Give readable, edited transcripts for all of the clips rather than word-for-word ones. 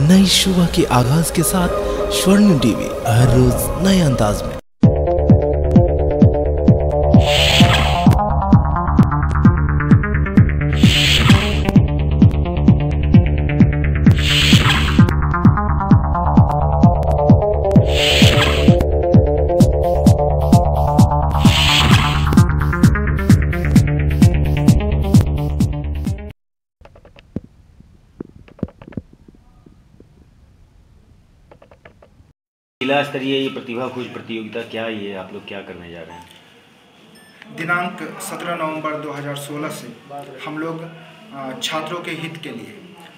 नई सुबह के आगाज के साथ स्वर्णिम टीवी हर रोज नए अंदाज में। जिला स्तरीय ये प्रतिभा खोज प्रतियोगिता क्या ये आप लोग क्या करने जा रहे हैं? दिनांक 17 नवंबर 2016 से हम लोग छात्रों के हित के लिए,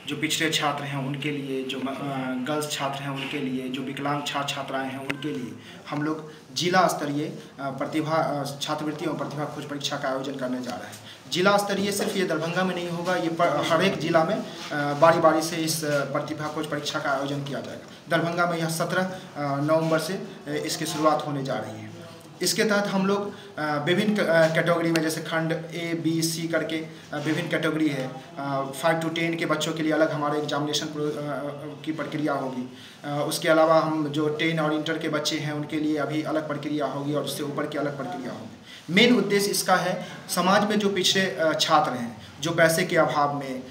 जो पिछड़े छात्र हैं उनके लिए, जो गर्ल्स छात्र हैं उनके लिए, जो विकलांग छात्र छात्राएं हैं उनके लिए हम लोग जिला स्तरीय प्रतिभा छात्रवृत्ति एवं प्रतिभा खोज परीक्षा का आयोजन करने जा रहे हैं। जिला स्तरीय सिर्फ ये दरभंगा में नहीं होगा, ये हर एक जिला में बारी बारी से इस प्रतिभा खोज परीक्षा का आयोजन किया जाएगा। दरभंगा में यह 17 नवंबर से इसकी शुरुआत होने जा रही है। इसके तहत हम लोग विभिन्न कैटेगरी में, जैसे खंड A, B, C करके विभिन्न कैटेगरी है। 5 to 10 के बच्चों के लिए अलग हमारे एग्जामिनेशन की प्रक्रिया होगी। उसके अलावा हम जो 10 और इंटर के बच्चे हैं उनके लिए अभी अलग प्रक्रिया होगी और उससे ऊपर की अलग प्रक्रिया होगी। मेन उद्देश्य इसका है, समाज में जो पिछड़े छात्र हैं, जो पैसे के अभाव में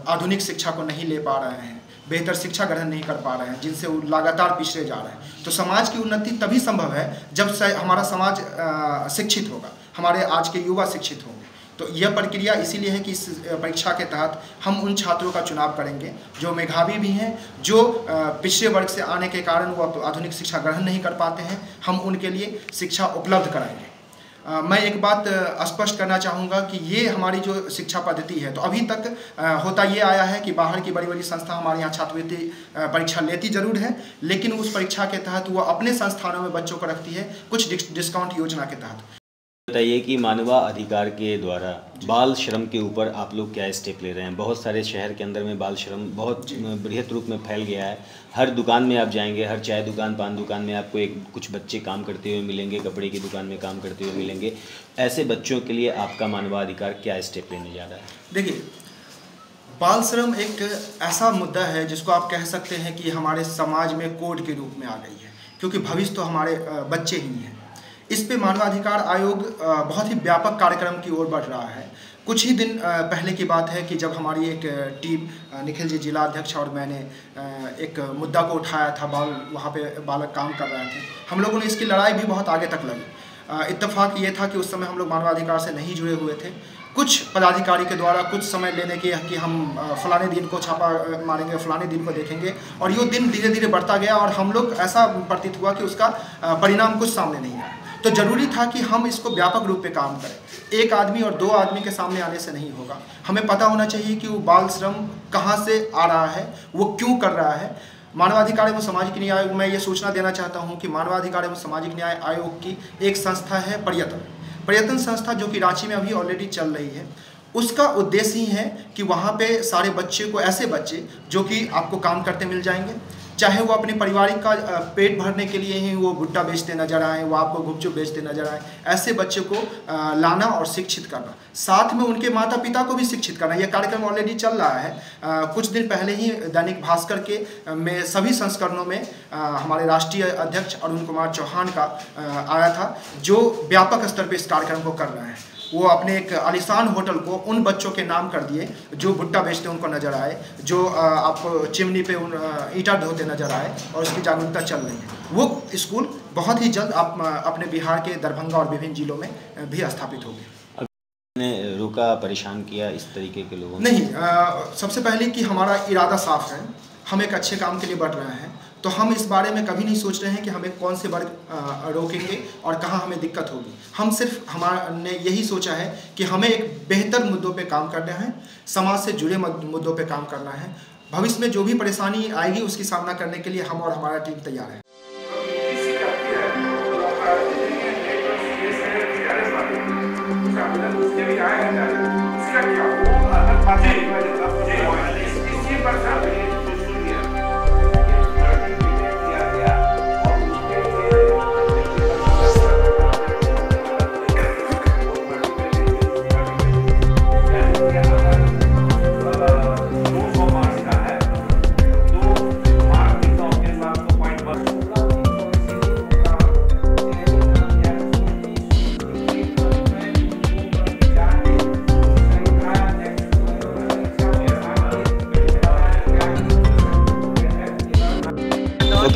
आधुनिक शिक्षा को नहीं ले पा रहे हैं, बेहतर शिक्षा ग्रहण नहीं कर पा रहे हैं, जिनसे वो लगातार पिछड़े जा रहे हैं, तो समाज की उन्नति तभी संभव है जब हमारा समाज शिक्षित होगा, हमारे आज के युवा शिक्षित होंगे। तो यह प्रक्रिया इसीलिए है कि इस परीक्षा के तहत हम उन छात्रों का चुनाव करेंगे जो मेधावी भी हैं, जो पिछड़े वर्ग से आने के कारण वो आधुनिक शिक्षा ग्रहण नहीं कर पाते हैं, हम उनके लिए शिक्षा उपलब्ध कराएंगे। मैं एक बात स्पष्ट करना चाहूँगा कि ये हमारी जो शिक्षा पद्धति है, तो अभी तक होता ये आया है कि बाहर की बड़ी बड़ी संस्था हमारे यहाँ छात्रवृत्ति परीक्षा लेती जरूर है, लेकिन उस परीक्षा के तहत वो अपने संस्थानों में बच्चों को रखती है कुछ डिस्काउंट योजना के तहत। बताइए कि मानवाधिकार के द्वारा बाल श्रम के ऊपर आप लोग क्या स्टेप ले रहे हैं? बहुत सारे शहर के अंदर में बाल श्रम बहुत बृहत रूप में फैल गया है। हर दुकान में आप जाएंगे, हर चाय दुकान, पान दुकान में आपको कुछ बच्चे काम करते हुए मिलेंगे, कपड़े की दुकान में काम करते हुए मिलेंगे। ऐसे बच्चों के लिए आपका मानवाधिकार क्या स्टेप लेने जा रहा है? देखिए, बाल श्रम एक ऐसा मुद्दा है जिसको आप कह सकते हैं कि हमारे समाज में कोड के रूप में आ गई है, क्योंकि भविष्य तो हमारे बच्चे ही हैं। इस पे मानवाधिकार आयोग बहुत ही व्यापक कार्यक्रम की ओर बढ़ रहा है। कुछ ही दिन पहले की बात है कि जब हमारी एक टीम, निखिल जी जिला अध्यक्ष और मैंने एक मुद्दा को उठाया था, वहाँ पे बालक काम कर रहे थे, हम लोगों ने इसकी लड़ाई भी बहुत आगे तक लगी। इत्तेफाक ये था कि उस समय हम लोग मानवाधिकार से नहीं जुड़े हुए थे। कुछ पदाधिकारी के द्वारा कुछ समय लेने के कि हम फलाने दिन को छापा मारेंगे, फलाने दिन को देखेंगे, और ये दिन धीरे धीरे बढ़ता गया और हम लोग ऐसा प्रतीत हुआ कि उसका परिणाम कुछ सामने नहीं आया। तो जरूरी था कि हम इसको व्यापक रूप पे काम करें। एक आदमी और 2 आदमी के सामने आने से नहीं होगा। हमें पता होना चाहिए कि वो बाल श्रम कहाँ से आ रहा है, वो क्यों कर रहा है। मानवाधिकार एवं सामाजिक न्याय आयोग, मैं ये सूचना देना चाहता हूँ कि मानवाधिकार एवं सामाजिक न्याय आयोग की एक संस्था है पर्यटन संस्था, जो कि रांची में अभी ऑलरेडी चल रही है। उसका उद्देश्य ही है कि वहाँ पे सारे बच्चे को, ऐसे बच्चे जो कि आपको काम करते मिल जाएंगे, चाहे वो अपने पारिवारिक का पेट भरने के लिए ही वो भुट्टा बेचते नजर आए, वो आपको गुपचुप बेचते नजर आए, ऐसे बच्चे को लाना और शिक्षित करना, साथ में उनके माता पिता को भी शिक्षित करना। यह कार्यक्रम ऑलरेडी चल रहा है। कुछ दिन पहले ही दैनिक भास्कर के में सभी संस्करणों में हमारे राष्ट्रीय अध्यक्ष अरुण कुमार चौहान का आया था, जो व्यापक स्तर पर इस कार्यक्रम को कर रहे हैं। वो अपने एक आलिशान होटल को उन बच्चों के नाम कर दिए जो भुट्टा बेचते उनको नजर आए, जो आपको चिमनी पे ईंटा ढोते नजर आए, और उसकी जागरूकता चल रही है। वो स्कूल बहुत ही जल्द अपने बिहार के दरभंगा और विभिन्न जिलों में भी स्थापित होंगे। ने रोका, परेशान किया इस तरीके के लोगों नहीं, सबसे पहले कि हमारा इरादा साफ है, हम एक अच्छे काम के लिए बढ़ रहे हैं, तो हम इस बारे में कभी नहीं सोच रहे हैं कि हमें कौन से वर्ग रोकेंगे और कहाँ हमें दिक्कत होगी। हम सिर्फ हमारे यही सोचा है कि हमें एक बेहतर मुद्दों पे काम करना है, समाज से जुड़े मुद्दों पे काम करना है। भविष्य में जो भी परेशानी आएगी उसकी सामना करने के लिए हम और हमारा टीम तैयार है।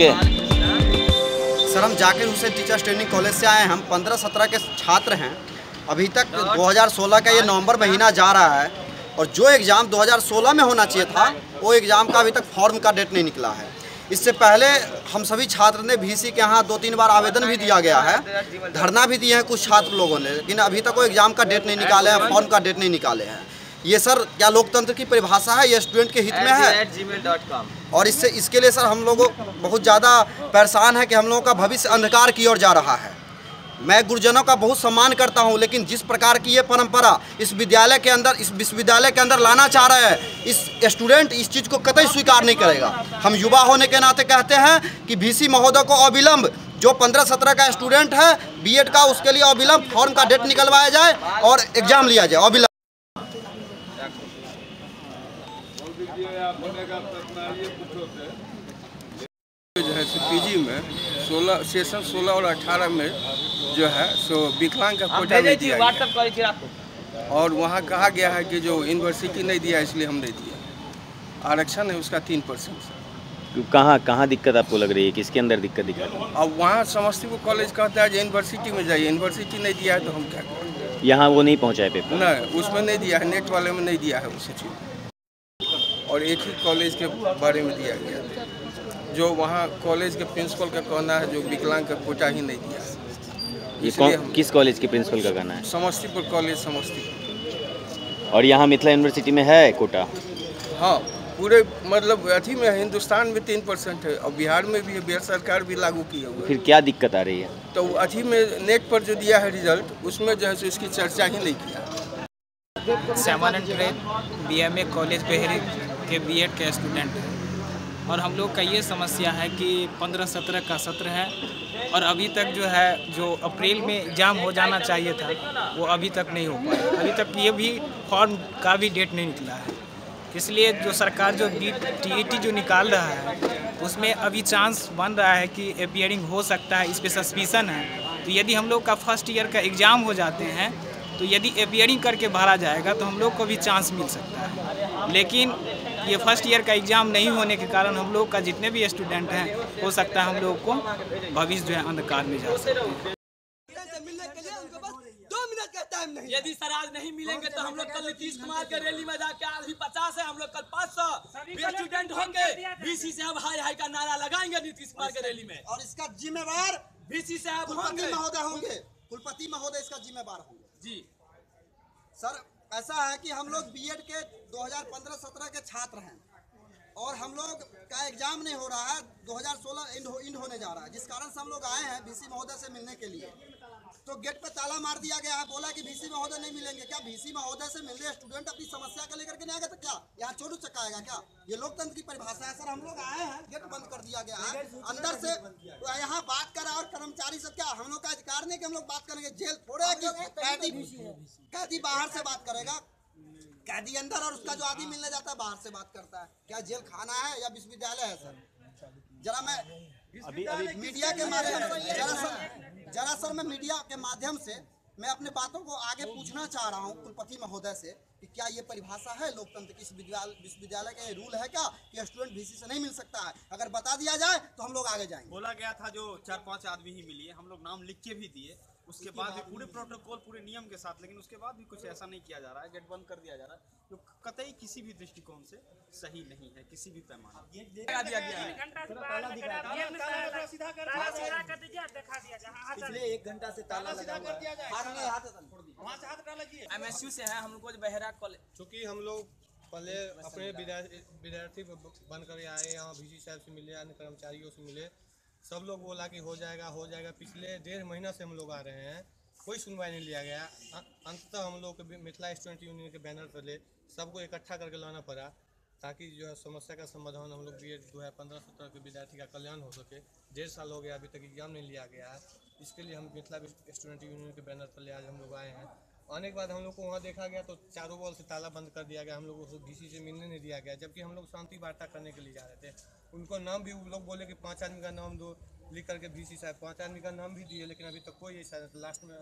ओके। सर हम Zakir Hussain teachers training college से आए हैं। हम 15-17 के छात्र हैं। अभी तक 2016 का ये नवंबर महीना जा रहा है और जो एग्ज़ाम 2016 में होना चाहिए था वो एग्ज़ाम का अभी तक फॉर्म का डेट नहीं निकला है। इससे पहले हम सभी छात्र ने VC के यहाँ 2-3 बार आवेदन भी दिया गया है, धरना भी दिए हैं कुछ छात्र लोगों ने, लेकिन अभी तक वो एग्ज़ाम का डेट नहीं निकाले हैं, फॉर्म का डेट नहीं निकाले हैं। ये सर क्या लोकतंत्र की परिभाषा है? ये स्टूडेंट के हित में है और इसके लिए सर हम लोगों बहुत ज़्यादा परेशान है कि हम लोगों का भविष्य अंधकार की ओर जा रहा है। मैं गुरुजनों का बहुत सम्मान करता हूं, लेकिन जिस प्रकार की ये परंपरा इस विश्वविद्यालय के अंदर लाना चाह रहे हैं, इस स्टूडेंट इस चीज़ को कतई स्वीकार नहीं करेगा। हम युवा होने के नाते कहते हैं कि VC महोदय को अविलंब जो 15-17 का स्टूडेंट है B.Ed का, उसके लिए अविलंब फॉर्म का डेट निकलवाया जाए और एग्ज़ाम लिया जाए अविलंब। जो है PG में सेशन 16 और 18 में जो है सो विकलांग का कोटा नहीं दिया गया और वहाँ कहा गया है कि जो यूनिवर्सिटी नहीं दिया इसलिए हम नहीं दिया। आरक्षण है उसका 3%। कहाँ दिक्कत आपको लग रही है? किसके अंदर दिक्कत दिखा रही है? अब वहाँ समस्तीपुर कॉलेज कहता है यूनिवर्सिटी में जाइए, यूनिवर्सिटी नहीं दिया है तो हम क्या करें? यहाँ वो नहीं पहुँचा है पेपर? नहीं, उसमें नहीं दिया है, नेट वाले में नहीं दिया है उस चीज़। और एक ही कॉलेज के बारे में दिया गया जो वहाँ कॉलेज के प्रिंसिपल का कहना है जो विकलांग का कोटा ही नहीं दिया। ये किस कॉलेज के प्रिंसिपल का कहना है? समस्तीपुर कॉलेज समस्तीपुर। और यहाँ मिथिला यूनिवर्सिटी में है कोटा? हाँ, पूरे मतलब अथी में हिंदुस्तान में 3% है और बिहार में भी है, बिहार सरकार भी लागू की है। फिर क्या दिक्कत आ रही है? तो अथी में नेट पर जो दिया है रिजल्ट उसमें जो है सो इसकी चर्चा ही नहीं किया। श्यामानंद BMA कॉलेज बेहरी के B.Ed के स्टूडेंट हैं और हम लोग का ये समस्या है कि 15-17 का सत्र है और अभी तक जो है जो अप्रैल में एग्ज़ाम हो जाना चाहिए था वो अभी तक नहीं हो पाया। अभी तक ये भी फॉर्म का भी डेट नहीं निकला है। इसलिए जो सरकार जो TET जो निकाल रहा है उसमें अभी चांस बन रहा है कि अपीयरिंग हो सकता है, इस पर सस्पिशन है। तो यदि हम लोग का फर्स्ट ईयर का एग्ज़ाम हो जाते हैं तो यदि अपीयरिंग करके भरा जाएगा तो हम लोग को भी चांस मिल सकता है। लेकिन ये फर्स्ट ईयर का एग्ज़ाम नहीं होने के कारण हम लोग का जितने भी स्टूडेंट हैं हो सकता है हम लोग को भविष्य जो है अंधकार में जा सकते हैं। यदि सर आज नहीं मिलेंगे तो हम लोग कल नीतीश कुमार के रैली में जाके आज भी 50 है, हम लोग कल 500 स्टूडेंट होंगे। VC साहब हाय हाय का नारा लगाएंगे नीतीश कुमार के रैली में और इसका जिम्मेवार VC साहब कुलपति महोदय होंगे। कुलपति महोदय इसका जिम्मेवार होंगे जी। सर ऐसा है कि हम लोग B.Ed के 2015-17 के छात्र हैं और हम लोग का एग्जाम नहीं हो रहा है, 2016 इंड होने जा रहा है, जिस कारण से हम लोग आए हैं VC महोदय से मिलने के लिए। तो गेट पे ताला मार दिया गया है, बोला कि VC महोदय नहीं मिलेंगे। क्या VC महोदय से मिलने स्टूडेंट अपनी समस्या को लेकर के नहीं आएगा तो क्या यहाँ चोरू चकाएगा क्या? ये लोकतंत्र की परिभाषा है सर। हम लोग आए हैं, गेट बंद कर दिया गया है, अंदर से यहाँ बात करा और कर्मचारी से क्या हम लोग का अधिकार नहीं कि हम लोग बात करेंगे। जेल थोड़े है कि कैदी बाहर से बात करेगा, कैदी अंदर और उसका जो आदमी मिलने जाता है बाहर से बात करता है। क्या जेल खाना है या विश्वविद्यालय है सर? जरा मैं अभी मीडिया के माध्यम से जरा सर मैं मीडिया के माध्यम से मैं अपने बातों को आगे पूछना चाह रहा हूं कुलपति महोदय से कि क्या ये परिभाषा है लोकतंत्र की? विश्वविद्यालय का ये रूल है क्या कि स्टूडेंट VC से नहीं मिल सकता है? अगर बता दिया जाए तो हम लोग आगे जाएंगे। बोला गया था जो 4-5 आदमी ही मिलिए, हम लोग नाम लिख के भी दिए, उसके बाद भी पूरे प्रोटोकॉल पूरे नियम के साथ, लेकिन उसके बाद भी कुछ ऐसा नहीं किया जा रहा है, गेट बंद कर दिया जा रहा है, जो कतई किसी भी दृष्टिकोण से सही नहीं है, किसी भी पैमाने पिछले 1 घंटा से ताला लगा MSU से है। हम लोग को बहरा कॉलेज, चूँकि हम लोग पहले अपने विद्यार्थी बन कर आए, यहाँ VC साहब से मिले, अन्य कर्मचारियों से मिले, सब लोग बोला कि हो जाएगा। पिछले 1.5 महीना से हम लोग आ रहे हैं, कोई सुनवाई नहीं लिया गया। अंततः हम लोग के मिथिला स्टूडेंट यूनियन के बैनर तले सबको इकट्ठा करके लाना पड़ा ताकि जो है समस्या का समाधान हम लोग B.Ed 2015-17 के विद्यार्थी का कल्याण हो सके। 1.5 साल हो गया, अभी तक एग्जाम नहीं लिया गया है। इसके लिए हम मिथिला स्टूडेंट यूनियन के बैनर तले आज हम लोग आए हैं। आने के बाद हम लोग को वहाँ देखा गया तो चारों बॉल से ताला बंद कर दिया गया, हम लोगों को VC से मिलने नहीं दिया गया, जबकि हम लोग शांति वार्ता करने के लिए जा रहे थे। उनको नाम भी वो लोग बोले कि 5 आदमी का नाम दो, लिख करके VC साहब 5 आदमी का नाम भी दिए, लेकिन अभी तक कोई ऐसा लास्ट में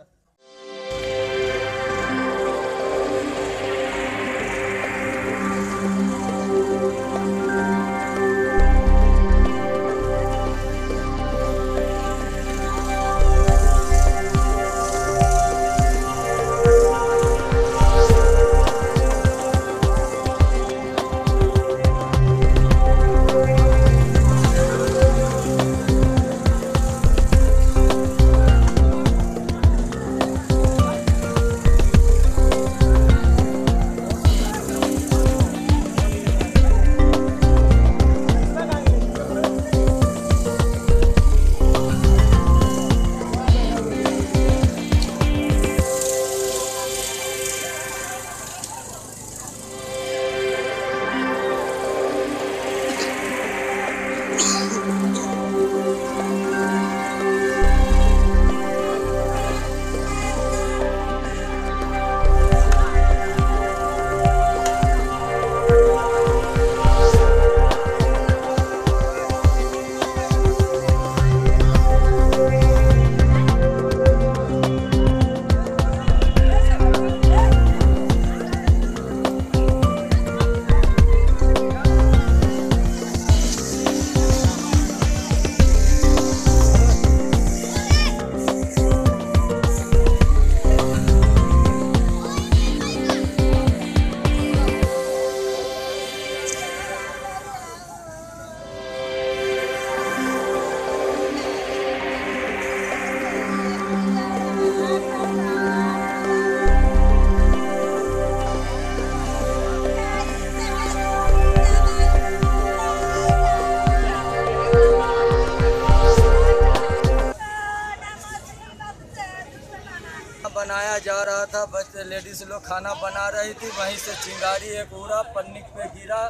रहा था, बच्चे लेडीज लोग खाना बना रही थी, वहीं से चिंगारी एक उड़ा, पन्नी पे गिरा,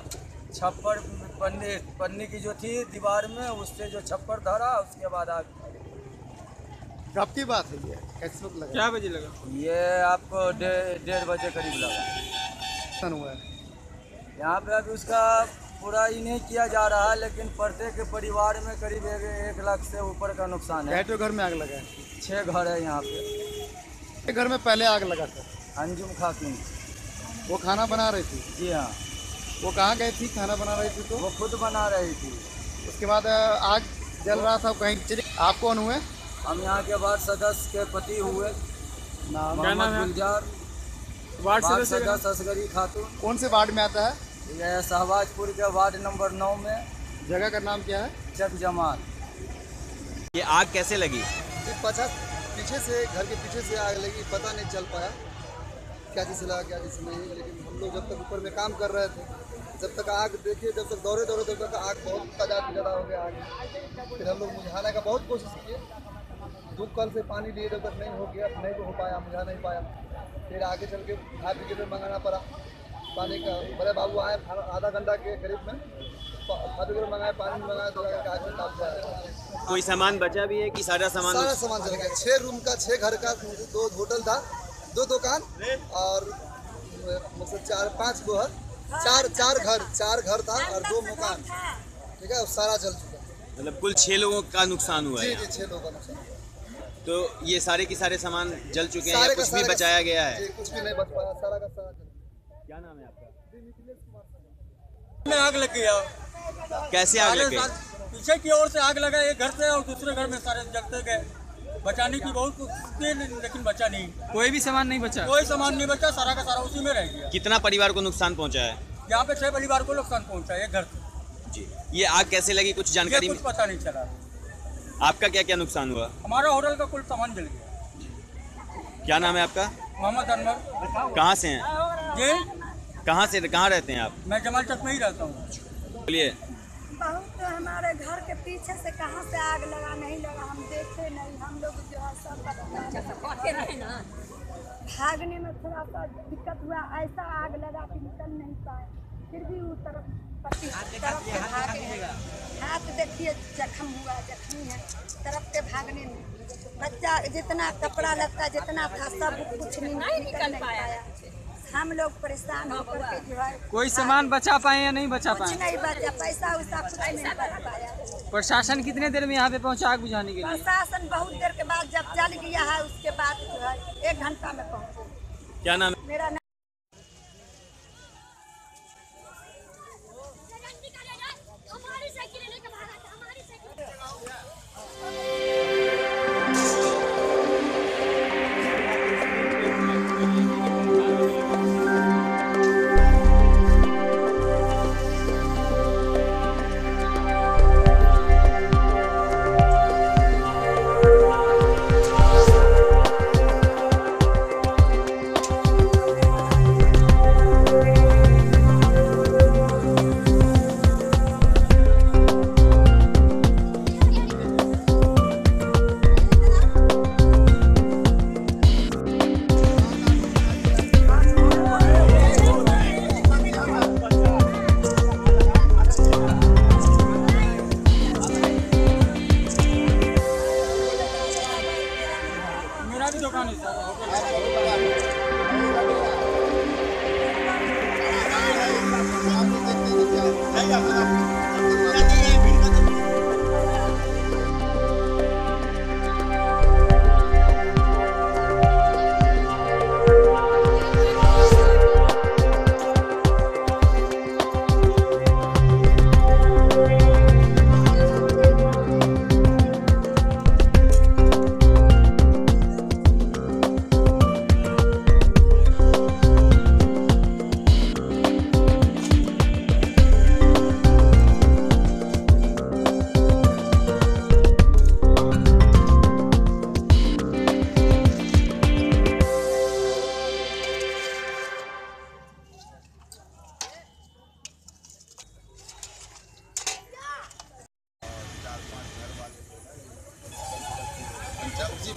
छप्पर पन्नी की जो थी दीवार में उससे जो छप्पर धरा, उसके बाद आग। कब की बात है ये? कैसे वक्त लगा? क्या बजे लगा? ये आपको 1:30 बजे करीब लगा। हुआ है यहाँ पे अभी उसका पूरा ही नहीं किया जा रहा है, लेकिन प्रत्येक परिवार में करीब 1 लाख से ऊपर का नुकसान है। कैसे घर में आग लगा है? 6 घर है यहाँ पे। घर में पहले आग लगा था। अंजुम खातून, वो खाना बना रही थी? जी हाँ। वो कहाँ गई थी खाना बना रही थी? तो वो खुद बना रही थी। उसके बाद आग जल रहा था कहीं। आप कौन हुए? हम यहाँ के वार्ड सदस्य के पति हुए, मोहम्मद गुलजार, वार्ड सदस्य असगरी खातून। कौन से वार्ड में आता है? यह शहबाजपुर के वार्ड नंबर 9 में। जगह का नाम क्या है? चक जमाल। ये आग कैसे लगी? पीछे से, घर के पीछे से आग लगी, पता नहीं चल पाया क्या चीज़ लगा क्या चीज़ नहीं, लेकिन हम लोग जब तक ऊपर में काम कर रहे थे, जब तक आग देखिए, जब तक दौड़े तब तक आग बहुत ज़्यादा हो गया आगे। फिर हम लोग बुझाने का बहुत कोशिश किए, 2 कल से पानी लिए, जब तक नहीं हो गया, नहीं हो पाया, बुझा नहीं पाया। फिर आगे चल के फायर ब्रिगेड में मंगाना पड़ा पानी का। बड़े बाबू आए आधा घंटा के करीब में, फायर ब्रिगेड मंगाए, पानी मंगाया, तो आग में ताप जाए। कोई सामान बचा भी है कि सारा सामान चल गया। 6 रूम का, 6 घर का, 2 होटल था, 2 दुकान और मतलब 4-5 घर, 4 घर था और 2 मकान, ठीक है, सारा जल चुका। मतलब कुल 6 लोगों का नुकसान हुआ है? जी 6 लोगों का नुकसान। तो ये सारे के सारे सामान जल चुके हैं या कुछ भी बचाया गया है? कुछ भी नहीं बच पाया, सारा का सारा जल। क्या नाम है आपका? में आग लग गया। कैसे आग लग गई? पीछे की ओर से आग लगा एक घर से और दूसरे घर में सारे जलते गए। बचाने की बहुत कोशिश की, लेकिन बचा नहीं। कोई भी सामान नहीं बचा? कोई सामान नहीं बचा, सारा का सारा उसी में रह गया। कितना परिवार को नुकसान पहुंचा है? यहाँ पे 6 परिवार को नुकसान पहुंचा है, एक घर से। जी, ये आग कैसे लगी, कुछ जानकारी? कुछ पता नहीं चला। आपका क्या क्या नुकसान हुआ? हमारा होटल का कुल सामान जल गया। क्या नाम है आपका? मोहम्मद अनवर। कहाँ से हैं? जी, कहाँ रहते हैं आप? मैं जमाल चक में ही रहता हूँ। बोलिए। बहुत हमारे घर के पीछे से कहाँ से आग लगा, नहीं लगा, हम देखे नहीं। हम लोग जो है सब भागने में थोड़ा सा दिक्कत हुआ, ऐसा आग लगा कि निकल नहीं पाए। फिर भी उस तरफ हाथ देखिए जख्म हुआ, जख्मी है, तरफ के भागने में बच्चा जितना कपड़ा लगता जितना था सब कुछ नहीं निकल पाया। हम लोग परेशान होकर के जो है। कोई सामान बचा पाए या नहीं बचा पाए? कुछ नहीं बचा, पैसा उसा कुछ नहीं बच पाया। प्रशासन कितने देर में यहाँ पे पहुँचा आग बुझाने के लिए? प्रशासन बहुत देर के बाद जब जल गया है, उसके बाद जो है 1 घंटा में पहुँचे। क्या नाम है? मेरा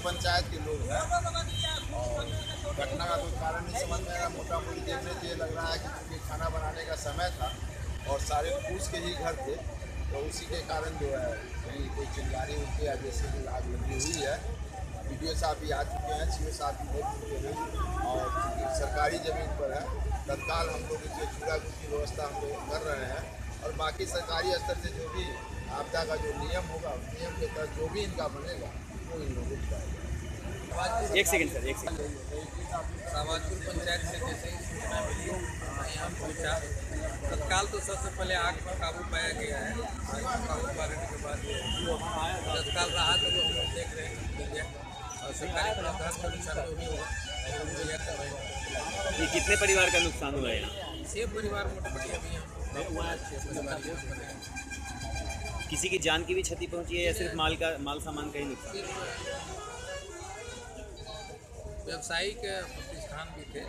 पंचायत के लोग हैं और घटना का कोई कारण नहीं समझ में आ रहा। मोटा मोटी देखने से ये लग रहा है कि चूँकि खाना बनाने का समय था और सारे फूस के ही घर थे, तो उसी के कारण जो है कहीं कोई चिंगारी उठती है, जैसे कि आग लगी हुई है। वीडियो साहब भी आ चुके हैं, सीओ साहब भी देख चुके हैं और चूँकि सरकारी ज़मीन पर है, तत्काल हम लोग इसमें चूल्हा की व्यवस्था हम लोग कर रहे हैं और बाकी सरकारी स्तर से जो भी आपदा का जो नियम होगा, उस नियम के तहत जो भी इनका बनेगा वो इन लोगों को बताएगा। एक सेकंड सर, एक सेकंड। सावाजपुर पंचायत से जैसे ही सूचना मिली यहाँ पहुँचा। तत्काल तो सबसे पहले आग पर काबू पाया गया है। आग पर काबू पाने के बाद तत्काल राहत हम लोग देख रहे हैं और सरकारी प्रावधान के अनुसार जो भी होगा। ये कितने परिवार का नुकसान हुआ है यहाँ? 6 परिवार मोटामोटी अभी यहाँ 6 परिवार। किसी की जान की भी क्षति पहुँची है या सिर्फ माल सामान का ही नुकसान? व्यावसायिक प्रतिष्ठान भी थे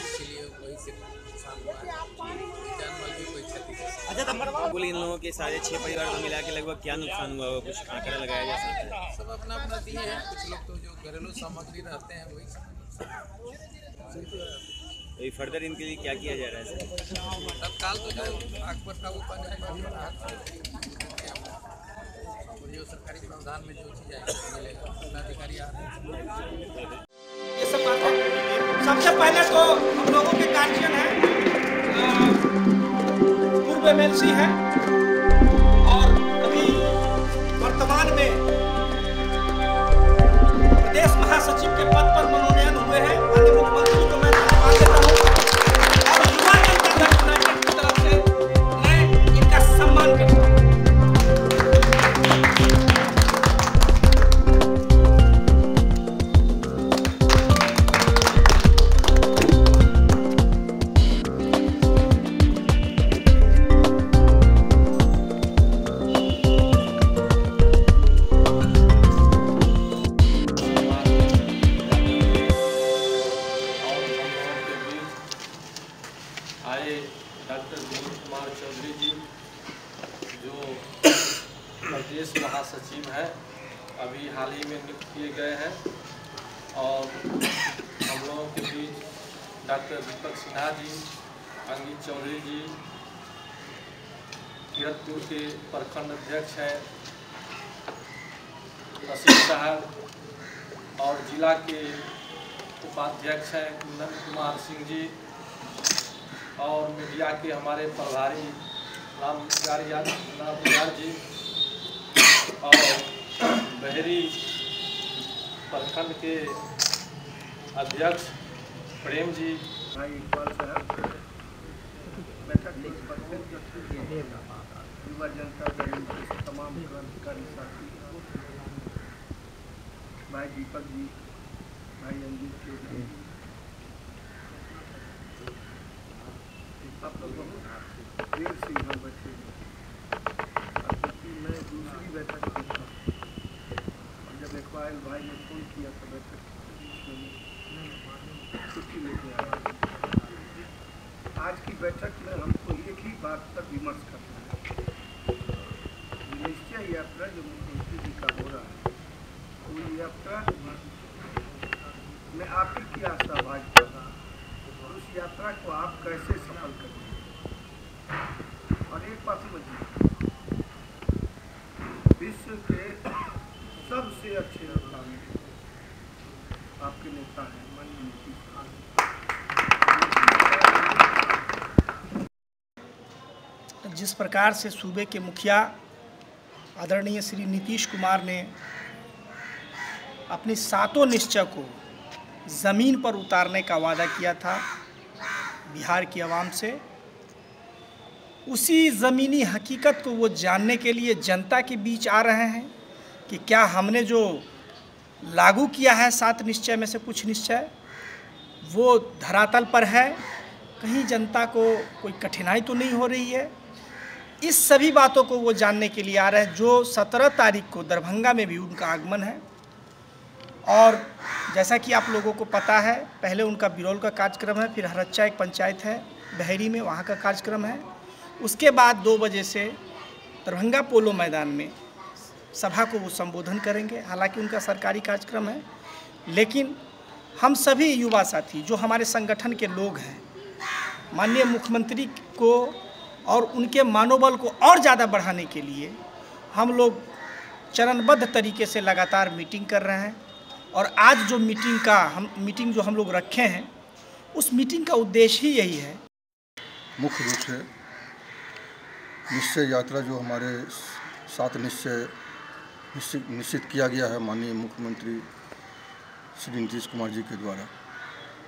इसलिए वही से नुकसान हुआ है, जानमाल की कोई क्षति नहीं। अच्छा, बोले इन लोगों के सारे 6 परिवार को मिला के लगभग क्या नुकसान हुआ, कुछ आंकड़ा लगाया जा सकता है? सब अपना अपना दिए हैं। कुछ लोग तो जो घरेलू सामग्री रहते हैं वही तो फर्दर इनके लिए क्या किया जा रहा है? तत्काल तो जो आग पर काबू पाने जो सरकारी प्रावधान में जो चीज़ आएगी मिलेगा, जिलाधिकारी आ रहे हैं। ये सब बात है। सबसे पहले तो हम लोगों के गार्जियन है, पूर्व एमएलसी है और अभी वर्तमान में प्रदेश महासचिव के पद पर मनोनयन हुए हैं माननीय मुख्यमंत्री को मैं धन्यवाद देता हूँ और युवा जनता दल यूनाइटेड की तरफ से मैं इनका सम्मान करता हूँ। आए डॉक्टर विनोद कुमार चौधरी जी जो प्रदेश महासचिव हैं, अभी हाल ही में नियुक्त किए गए हैं और हम लोगों के बीच डॉक्टर दीपक सिन्हा जी, अंकित चौधरी जी, कीरतपुर के प्रखंड अध्यक्ष हैं रशीद साहब और जिला के उपाध्यक्ष हैं कुंदन कुमार सिंह जी और मीडिया के हमारे प्रभारी राम यार जी और बहरी प्रखंड के अध्यक्ष प्रेम जी। भाई इकबाल साहब बैठक युवा जनता दल के तमाम क्रांतिकारी साथी, भाई दीपक जी, भाई अंकित चौधरी, आप लोग बहुत देर से यहाँ बैठे क्योंकि मैं दूसरी बैठक में था और जब इकबाल भाई ने फोन किया तो बैठक छुट्टी लेके आया। आज की बैठक में हमको एक ही बात पर विमर्श करना है। निश्चय यात्रा जो मुख्यमंत्री जी का हो रहा है, वो यात्रा में आप ही की आशा भाजपा का, उस यात्रा को आप कैसे सफल करेंगे? और एक बात समझिए, विश्व के सबसे अच्छे नेता आपके नेता हैं माननीय नीतीश कुमार। जिस प्रकार से सूबे के मुखिया आदरणीय श्री नीतीश कुमार ने अपनी 7 निश्चय को ज़मीन पर उतारने का वादा किया था बिहार की आवाम से, उसी ज़मीनी हकीकत को वो जानने के लिए जनता के बीच आ रहे हैं कि क्या हमने जो लागू किया है 7 निश्चय में से कुछ निश्चय वो धरातल पर है, कहीं जनता को कोई कठिनाई तो नहीं हो रही है। इस सभी बातों को वो जानने के लिए आ रहे हैं। जो 17 तारीख को दरभंगा में भी उनका आगमन है और जैसा कि आप लोगों को पता है, पहले उनका बिरौल का कार्यक्रम है, फिर हरच्चा एक पंचायत है बहरी में, वहाँ का कार्यक्रम है। उसके बाद 2 बजे से दरभंगा पोलो मैदान में सभा को वो संबोधन करेंगे। हालांकि उनका सरकारी कार्यक्रम है लेकिन हम सभी युवा साथी जो हमारे संगठन के लोग हैं, माननीय मुख्यमंत्री को और उनके मनोबल को और ज़्यादा बढ़ाने के लिए हम लोग चरणबद्ध तरीके से लगातार मीटिंग कर रहे हैं। और आज जो मीटिंग जो हम लोग रखे हैं, उस मीटिंग का उद्देश्य ही यही है। मुख्य रूप से निश्चय यात्रा जो हमारे 7 निश्चय निश्चित किया गया है माननीय मुख्यमंत्री श्री नीतीश कुमार जी के द्वारा,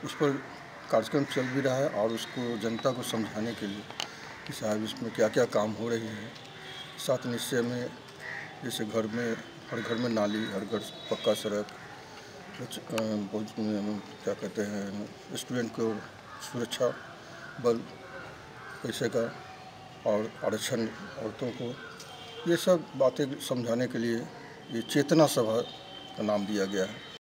उस पर कार्यक्रम चल भी रहा है और उसको जनता को समझाने के लिए कि साहब इसमें क्या क्या काम हो रही है। 7 निश्चय में जैसे हर घर में नाली, हर घर पक्का सड़क, क्या कहते हैं स्टूडेंट को सुरक्षा बल पैसे का और आरक्षण औरतों को, ये सब बातें समझाने के लिए ये चेतना सभा का नाम दिया गया है।